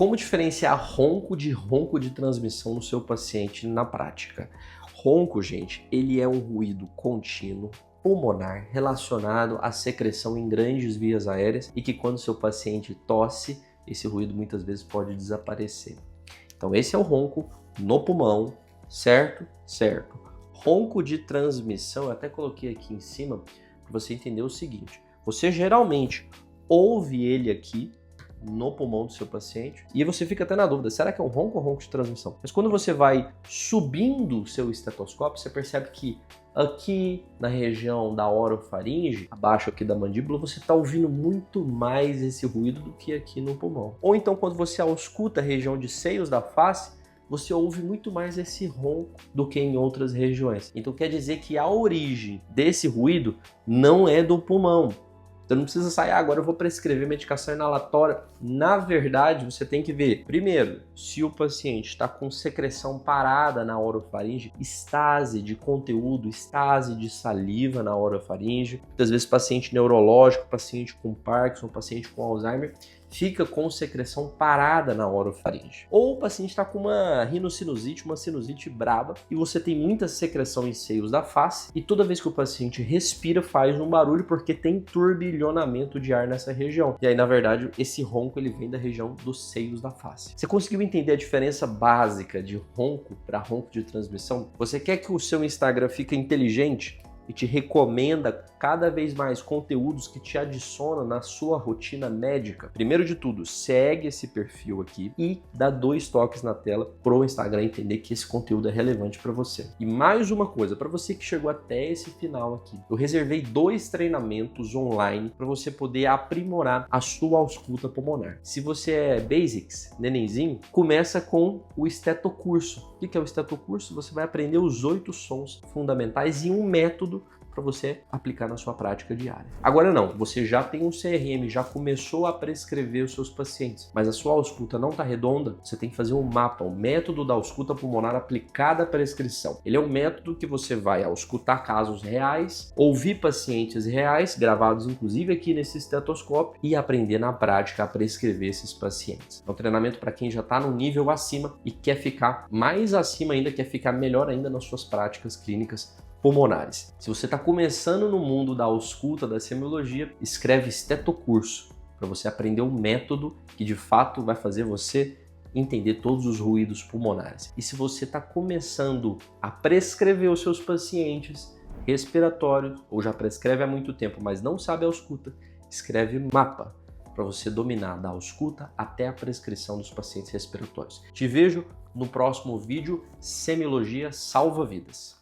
Como diferenciar ronco de transmissão no seu paciente na prática? Ronco, gente, ele é um ruído contínuo, pulmonar, relacionado à secreção em grandes vias aéreas e que quando seu paciente tosse, esse ruído muitas vezes pode desaparecer. Então esse é o ronco no pulmão, certo? Certo. Ronco de transmissão, eu até coloquei aqui em cima para você entender o seguinte. Você geralmente ouve ele aqui no pulmão do seu paciente e você fica até na dúvida, será que é um ronco ou ronco de transmissão? Mas quando você vai subindo o seu estetoscópio, você percebe que aqui na região da orofaringe, abaixo aqui da mandíbula, você está ouvindo muito mais esse ruído do que aqui no pulmão. Ou então quando você ausculta a região de seios da face, você ouve muito mais esse ronco do que em outras regiões. Então quer dizer que a origem desse ruído não é do pulmão. Então não precisa sair, agora eu vou prescrever medicação inalatória. Na verdade, você tem que ver, primeiro, se o paciente está com secreção parada na orofaringe, estase de conteúdo, estase de saliva na orofaringe. Muitas vezes paciente neurológico, paciente com Parkinson, paciente com Alzheimer, fica com secreção parada na orofaringe. Ou o paciente está com uma rinocinusite, uma sinusite braba, e você tem muita secreção em seios da face, e toda vez que o paciente respira faz um barulho porque tem turbilhonamento de ar nessa região. E aí, na verdade, esse ronco ele vem da região dos seios da face. Você conseguiu entender a diferença básica de ronco para ronco de transmissão? Você quer que o seu Instagram fique inteligente e te recomenda cada vez mais conteúdos que te adicionam na sua rotina médica? Primeiro de tudo, segue esse perfil aqui e dá 2 toques na tela para o Instagram entender que esse conteúdo é relevante para você. E mais uma coisa, para você que chegou até esse final aqui, eu reservei 2 treinamentos online para você poder aprimorar a sua ausculta pulmonar. Se você é Basics, nenenzinho, começa com o estetocurso. O que é o estetocurso? Você vai aprender os 8 sons fundamentais e um método para você aplicar na sua prática diária. Agora não, você já tem um CRM, já começou a prescrever os seus pacientes, mas a sua ausculta não está redonda, você tem que fazer um mapa, o método da ausculta pulmonar aplicada à prescrição. Ele é um método que você vai auscultar casos reais, ouvir pacientes reais, gravados inclusive aqui nesse estetoscópio, e aprender na prática a prescrever esses pacientes. É um treinamento para quem já está no nível acima e quer ficar mais acima ainda, quer ficar melhor ainda nas suas práticas clínicas pulmonares. Se você está começando no mundo da ausculta, da semiologia, escreve estetocurso para você aprender um método que de fato vai fazer você entender todos os ruídos pulmonares. E se você está começando a prescrever os seus pacientes respiratórios ou já prescreve há muito tempo, mas não sabe a ausculta, escreve mapa para você dominar da ausculta até a prescrição dos pacientes respiratórios. Te vejo no próximo vídeo. Semiologia salva vidas.